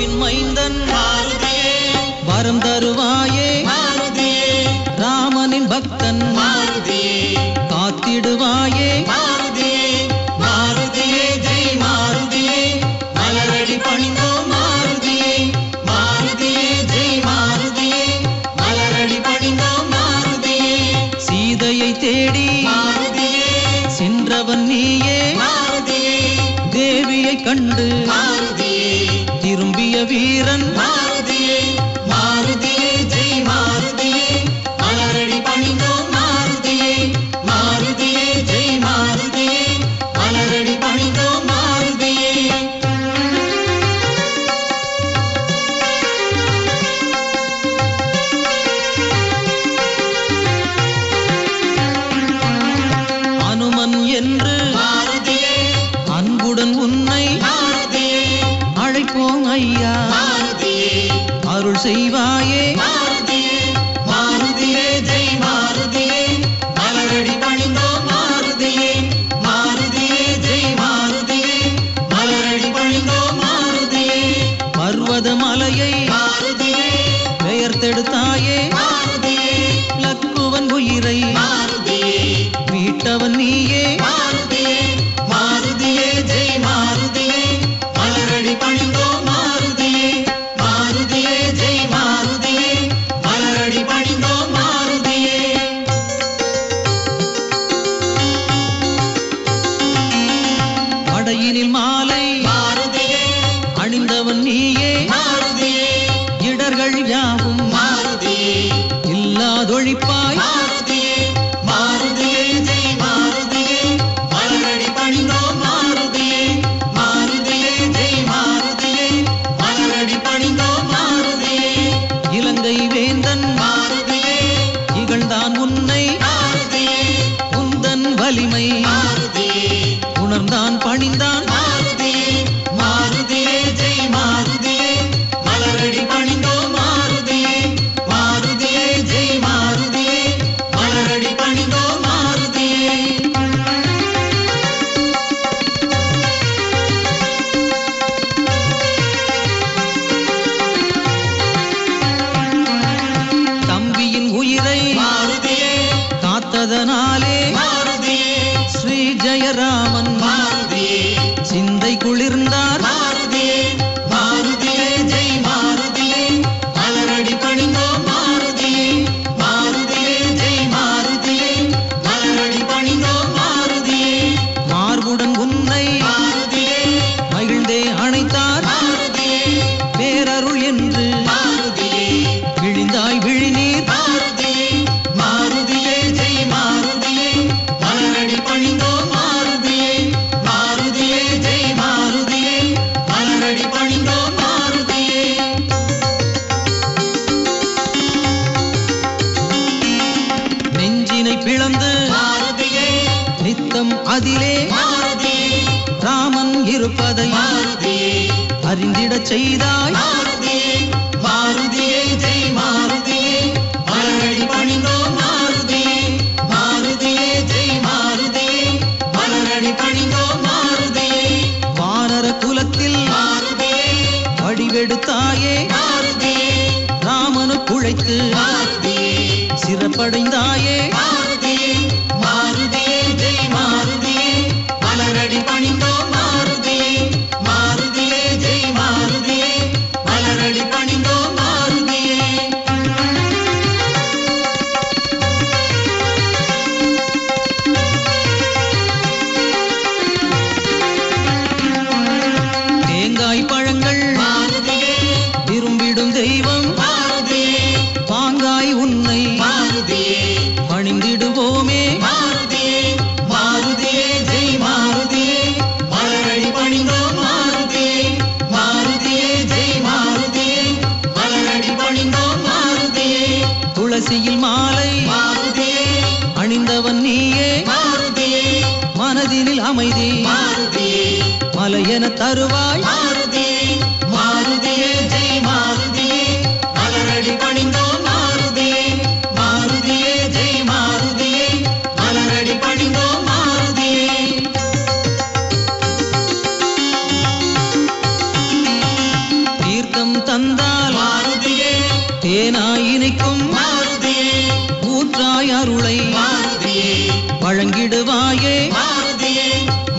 வாயுவின் மைந்தன் மாருதியே வரம் தருவாயே மாருதியே ராமனின் பக்தன் மாருதியே காத்திடுவாயே மாருதியே மாருதியே ஜெய் மாருதியே மலரடி பணிந்தோம் மாருதியே மாருதியே ஜெய் மாருதியே மலரடி பணிந்தோம் மாருதியே சீதையை தேடி மாருதியே சென்றவன் நீயே மாருதியே தேவியை கண்டு மாருதியே திரும்பிய வீரன் மாருதியே மாருதியே ஜெய் மாருதியே மலரடி பணிந்தோம் மாருதியே மாருதியே ஜெய் மாருதியே மலரடி பணிந்தோம் மாருதியே அனுமன் என்று மாருதியே அன்புடன் உன்னை மாருதியே அழைப்போம் ஐயா மாருதியே அருள் செய்வாயே மாருதியே மாருதியே ஜெய் மாருதியே மலரடி பணிந்தோம் மாருதியே மாருதியே ஜெய் மாருதியே மலரடி பணிந்தோம் மாருதியே பர்வத மலையை மாருதியே பெயர்த்தெடுத்தாயே மாருதியே லக்குவன் உயிரை மாருதியே மீட்டவன் நீயே மாருதியே மாருதியே ஜெய் மாருதியே மலரடி பணிந்தோம் மாருதியே மாருதியே ஜெய் மாருதியே மலரடி பணிந்தோம் மாருதியே படையினில் மாலை மாருதியே அணிந்தவன் நீயே மாருதியே இடர்கள் யாவும் மாருதியே இல்லாதொழிப்பாய் மாருதியே மாருதியே ஜெய் மாருதியே மலரடி பணிந்தோம் மாருதியே மாருதியே ஜெய் மாருதியே மலரடி பணிந்தோம் மாருதியே இலங்கை வேந்தன் மாருதியே இகழ்ந்தான் உன்னை மாருதியே உந்தன் வலிமை மாருதியே உணர்ந்தான் பணிந்தான் மாருதியே மாருதியே ஜெய் மாருதியே மலரடி பணிந்தோம் மாருதியே மாருதியே ஜெய் மாருதியே மலரடி பணிந்தோம் மாருதியே தம்பியின் உயிரை மாருதியே காத்ததனாலே மாருதியே ஸ்ரீ ஜெயராமன் மாருதியே சிந்தை குளிர்ந்தார் மாருதியே மாருதியே ஜெய் மாருதியே மலரடி பணிந்தோம் மாருதியே மாருதியே ஜெய் மாருதியே மலரடி பணிந்தோம் மாருதியே மார்புடன் உன்னை மாருதியே மகிழ்ந்தே அணைத்தார் மாருதியே பேரருள் என்று மாருதியே விழிந்தாய் விழிநீர் மாருதியே மாருதியே ஜெய் மாருதியே மலரடி பணிந்தோம் மாருதியே மாருதியே ஜெய் மாருதியே மலரடி பணிந்தோம் மாருதியே நெஞ்சினை பிளந்து மாருதியே நித்தம் அதிலே மாருதியே ராமன் இருப்பதை மாருதியே அறிந்திடச் செய்தாய் மாருதியே மாருதியே ஜெய் மாருதியே மலரடி பணிந்தோம் மாருதியே மாருதியே ஜெய் மாருதியே மலரடி பணிந்தோம் மாருதியே வானர குலத்தில் மாருதியே வடிவெடுத்தாயே மாருதியே ராமனு குழைத்து மாருதியே சிறப்படைந்தாயே மாருதியே மாருதியே ஜெய் மாருதியே மலரடி பணிந்தோம் மாருதியே மாருதியே ஜெய் மாருதியே மலரடி பணிந்தோம் மாருதியே தேங்காய் பழங்கள் மாருதியே விரும்பிடும் தெய்வம் மாருதியே பாங்காய் உன்னை மாருதியே பணிந்திடுவோமே மாருதியே மாருதியே ஜெய் மாருதியே மலரடி பணிந்தோம் மாருதியே மாருதியே ஜெய் மாருதியே மலரடி பணிந்தோம் மாருதியே துளசியில் மாலை மாருதியே அணிந்தவன் நீயே மாருதியே மனதினில் அமைதி மாருதியே மலையென தருவாய் மாருதியே மாருதியே ஜெய் மாருதியே மலரடி பணிந்தோம் மாருதியே மாருதியே ஜெய் மாருதியே மலரடி பணிந்தோம் மாருதியே தீர்த்த அமுதம் தந்தால் மாருதியே தேனாய் இனிக்கும் மாருதியே ஊற்றாய் அருளை மாருதியே வழங்கிடுவாயே மாருதியே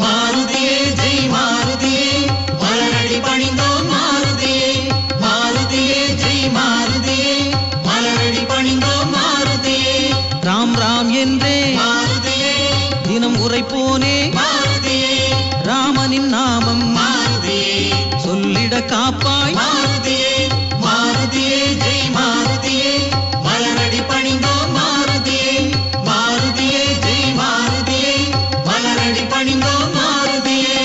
மாருதியே ஜெய் மாருதியே மலரடி பணிந்தோம் மாருதியே மாருதியே ஜெய் மாருதியே மலரடி பணிந்தோம் மாருதியே ராம் ராம் என்றே மாருதியே தினம் உரைப்போனே மாருதியே ராமனின் நாமம் மாருதியே சொல்லிட காப்பாய் மாருதியே மாருதியே ஜெய் மாருதியே மலரடி பணிந்தோம் மாருதியே மாருதியே ஜெய் மாருதியே மலரடி பணிந்தோம் மாருதியே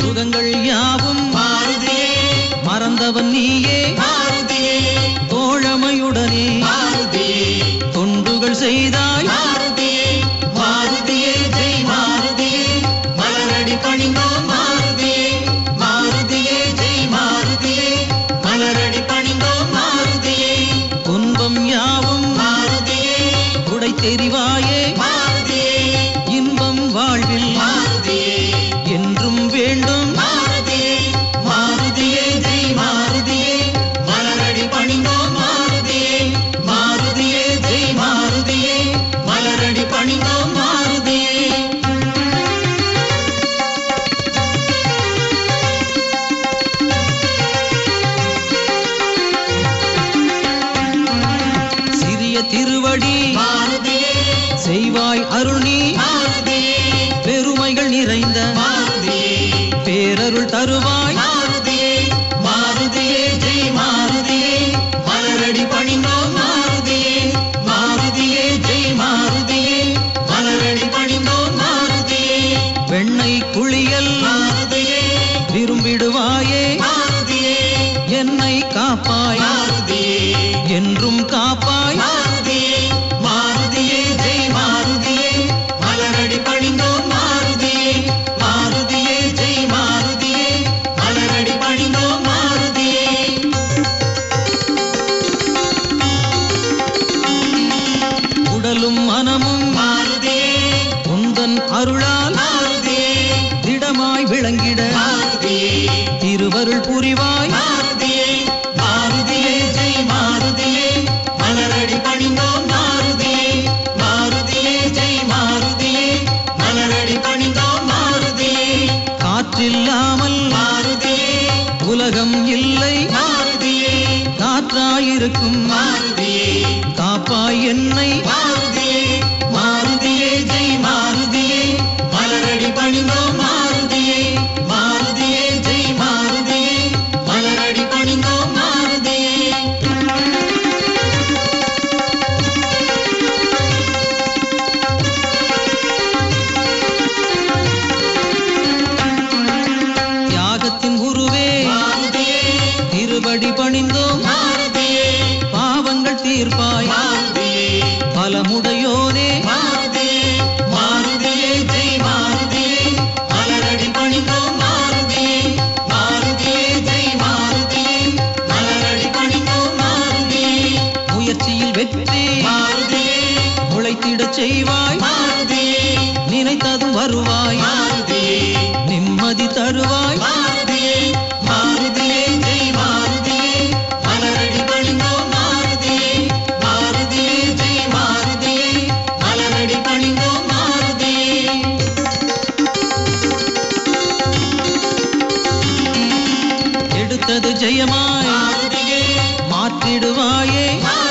சுகங்கள் யாவும் மாருதியே மறந்தவன் நீயே மாருதியே தோழமையுடனே மாருதியே தொண்டுகள் செய்தாய் மாருதியே மாருதியே ஜெய் மாருதியே மலரடி பணிந்தோம் மாருதியே மாருதியே ஜெய் மாருதியே மலரடி பணிந்தோம் மாருதியே துன்பம் யாவும் மாருதியே உடை தெரிவாயே மாருதியே இன்பம் வாழ்வில் மாருதியே என்றும் வேண்டும் மாருதியே மாருதியே ஜெய் மாருதியே மலரடி பணிந்தோம் மாருதியே மாருதியே ஜெய் மாருதியே மலரடி பணிந்தோம் மாருதியே சிறிய திருவடி மாருதியே செய்வாய் அருள்நீ மாருதியே பெருமைகள் நிறைந்த மாருதியே பேரருள் தருவாய் மாருதியே மாருதியே ஜெய் மாருதியே மலரடி பணிந்தோம் மாருதியே மாருதியே ஜெய் மாருதியே மலரடி பணிந்தோம் மாருதியே வெண்ணை குளியல் மாருதியே விரும்பிடுவாயே மாருதியே என்னை காப்பாய் மாருதியே என்றும் காப்பாய் மாருதியே மாருதியே ஜெய் மாருதியே மலரடி பணிந்தோம் மாருதியே மாருதியே ஜெய் மாருதியே மலரடி பணிந்தோம் மாருதியே உடலும் மனமும் மாருதியே உந்தன் அருளால் மாருதியே திடமாய் விளங்கிட மாருதியே திருவருள் புரிவாய் மாருதியே மாருதியே ஜெய் மாருதியே மலரடி பணிந்தோம் மாருதியே மாருதியே ஜெய் மாருதியே மலரடி பணிந்தோம் மாருதியே காற்றில்லாமல் மாருதியே உலகம் இல்லை மாருதியே காற்றாயிருக்கும் மாருதியே காப்பாய் என்னை மாருதியே மாருதியே ஜெய் மாருதியே மலரடி பணிந்தோம் மாருதியே மாருதியே ஜெய் மாருதியே மலரடி பணிந்தோம் மாருதியே தியாகத்தின் குருவே மாருதியே திருவடி பணிந்தோம் மாருதியே பாவங்கள் தீர்ப்பாய் மாருதியே பலமுடையோனே மாருதியே மாருதியே ஜெய் மாருதியே மலரடி பணிந்தோம் மாருதியே மாருதியே ஜெய் மாருதியே மலரடி பணிந்தோம் மாருதியே முயற்சியில் வெற்றி மாருதியே உழைத்திடச் செய்வாய் மாருதியே நினைத்ததும் வருவாய் மாருதியே நிம்மதி தருவாய் மாருதியே மாருதியே ஜெய் மாருதியே மலரடி பணிந்தோம் மாருதியே மாருதியே ஜெய் மாருதியே மலரடி பணிந்தோம் மாருதியே எடுத்தது ஜெயமாய் மாருதியே மாற்றிடுவாயே மாருதியே